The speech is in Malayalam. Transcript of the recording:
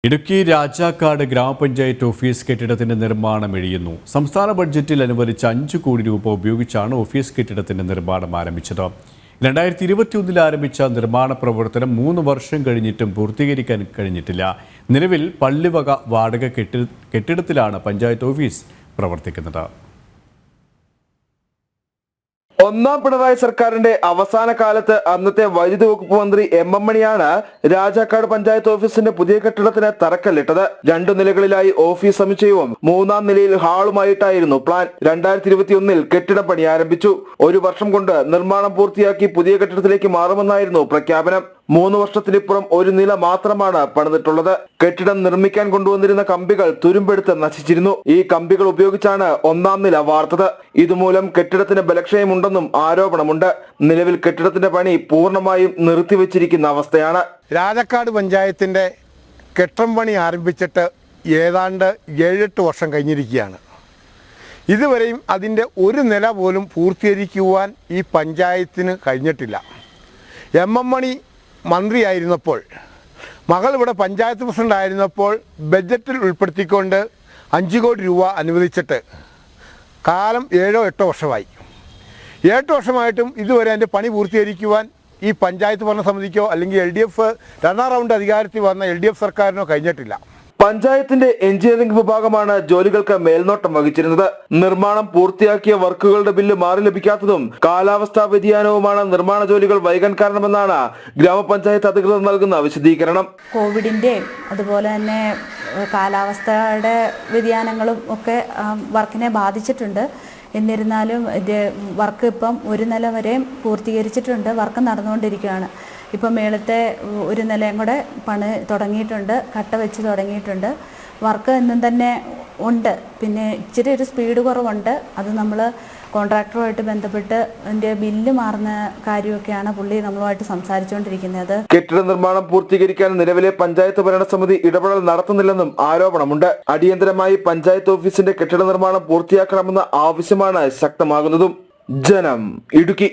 ഇടുക്കി രാജാക്കാട് ഗ്രാമപഞ്ചായത്ത് ഓഫീസ് കെട്ടിടത്തിന്റെ നിർമ്മാണം ഇഴയുന്നു. സംസ്ഥാന ബഡ്ജറ്റിൽ അനുവദിച്ച 5 കോടി രൂപ ഉപയോഗിച്ചാണ് ഓഫീസ് കെട്ടിടത്തിന്റെ നിർമ്മാണം ആരംഭിച്ചത്. 2021 ആരംഭിച്ച നിർമ്മാണ പ്രവർത്തനം 3 വർഷം കഴിഞ്ഞിട്ടും പൂർത്തീകരിക്കാൻ കഴിഞ്ഞിട്ടില്ല. നിലവിൽ പള്ളിവക വാടക കെട്ടിടത്തിലാണ് പഞ്ചായത്ത് ഓഫീസ് പ്രവർത്തിക്കുന്നത്. ഒന്നാം പിണറായി സർക്കാരിന്റെ അവസാന കാലത്ത് അന്നത്തെ വൈദ്യുതി വകുപ്പ് മന്ത്രി എം മണിയാണ് രാജാക്കാട് പഞ്ചായത്ത് ഓഫീസിന്റെ പുതിയ കെട്ടിടത്തിന് തറക്കല്ലിട്ടത്. 2 നിലകളിലായി ഓഫീസ് സമുച്ചയവും 3-ാം നിലയിൽ ഹാളുമായിട്ടായിരുന്നു പ്ലാൻ. 2021 കെട്ടിട പണി ആരംഭിച്ചു. 1 വർഷം കൊണ്ട് നിർമ്മാണം പൂർത്തിയാക്കി പുതിയ കെട്ടിടത്തിലേക്ക് മാറുമെന്നായിരുന്നു പ്രഖ്യാപനം. 3 വർഷത്തിനിപ്പുറം 1 നില മാത്രമാണ് പണിതിട്ടുള്ളത്. കെട്ടിടം നിർമ്മിക്കാൻ കൊണ്ടുവന്നിരുന്ന കമ്പികൾ തുരുമ്പെടുത്ത് നശിച്ചിരുന്നു. ഈ കമ്പികൾ ഉപയോഗിച്ചാണ് 1-ാം നില വാർത്തത്. ഇതുമൂലം കെട്ടിടത്തിന് ബലക്ഷയമുണ്ടെന്നും ആരോപണമുണ്ട്. നിലവിൽ കെട്ടിടത്തിന്റെ പണി പൂർണ്ണമായും നിർത്തിവെച്ചിരിക്കുന്ന അവസ്ഥയാണ്. രാജാക്കാട് പഞ്ചായത്തിന്റെ കെട്ടിടം പണി ആരംഭിച്ചിട്ട് ഏതാണ്ട് 7-8 വർഷം കഴിഞ്ഞിരിക്കുകയാണ്. ഇതുവരെയും അതിൻ്റെ 1 നില പോലും പൂർത്തീകരിക്കുവാൻ ഈ പഞ്ചായത്തിന് കഴിഞ്ഞിട്ടില്ല. എം മണി മന്ത്രിയായിരുന്നപ്പോൾ, മകൾ ഇവിടെ പഞ്ചായത്ത് പ്രസിഡന്റ് ആയിരുന്നപ്പോൾ ബഡ്ജറ്റിൽ ഉൾപ്പെടുത്തിക്കൊണ്ട് 5 കോടി രൂപ അനുവദിച്ചിട്ട് കാലം 7-8 വർഷമായി. 8 വർഷമായിട്ടും ഇതുവരെ അതിൻ്റെ പണി പൂർത്തീകരിക്കുവാൻ ഈ പഞ്ചായത്ത് ഭരണസമിതിക്കോ അല്ലെങ്കിൽ LDF 2-ാം റൗണ്ട് അധികാരത്തിൽ വന്ന LDF സർക്കാരിനോ കഴിഞ്ഞിട്ടില്ല. പഞ്ചായത്തിന്റെ എഞ്ചിനീയറിംഗ് വിഭാഗമാണ് ജോലികൾക്ക് മേൽനോട്ടം വഹിച്ചിരുന്നത്. നിർമ്മാണം പൂർത്തിയാക്കിയ വർക്കുകളുടെ ബില്ല് മാറി ലഭിക്കാത്തതും കാലാവസ്ഥാ വ്യതിയാനവുമാണ് നിർമ്മാണ ജോലികൾ വൈകാൻ കാരണമെന്നാണ് ഗ്രാമപഞ്ചായത്ത് അധികൃതർ നൽകുന്ന വിശദീകരണം. കോവിഡിന്റെയും അതുപോലെ തന്നെ കാലാവസ്ഥയുടെ വ്യതിയാനങ്ങളും ഒക്കെ വർക്കിനെ ബാധിച്ചിട്ടുണ്ട്. എന്നിരുന്നാലും വർക്ക് ഇപ്പം 1 നില വരെ പൂർത്തീകരിച്ചിട്ടുണ്ട്. വർക്ക് നടന്നുകൊണ്ടിരിക്കുകയാണ്. ഇപ്പം മേളത്തെ 1 നിലയും കൂടെ പണി തുടങ്ങിയിട്ടുണ്ട്, കട്ട വെച്ച് തുടങ്ങിയിട്ടുണ്ട്. വർക്ക് എന്നും തന്നെ ഉണ്ട്. പിന്നെ ഇച്ചിരി ഒരു സ്പീഡ് കുറവുണ്ട്. അത് നമ്മൾ കോൺട്രാക്ടറുമായിട്ട് ബന്ധപ്പെട്ട് അതിൻ്റെ ബില്ല് മാറുന്ന കാര്യമൊക്കെയാണ് പുള്ളി നമ്മളുമായിട്ട് സംസാരിച്ചുകൊണ്ടിരിക്കുന്നത്. കെട്ടിട നിർമ്മാണം പൂർത്തീകരിക്കാൻ നിലവിലെ പഞ്ചായത്ത് ഭരണസമിതി ഇടപെടൽ നടത്തുന്നില്ലെന്നും ആരോപണമുണ്ട്. അടിയന്തരമായി പഞ്ചായത്ത് ഓഫീസിന്റെ കെട്ടിട നിർമ്മാണം പൂർത്തിയാക്കണമെന്ന ആവശ്യമാണ് ശക്തമാകുന്നതും. ജനം, ഇടുക്കി.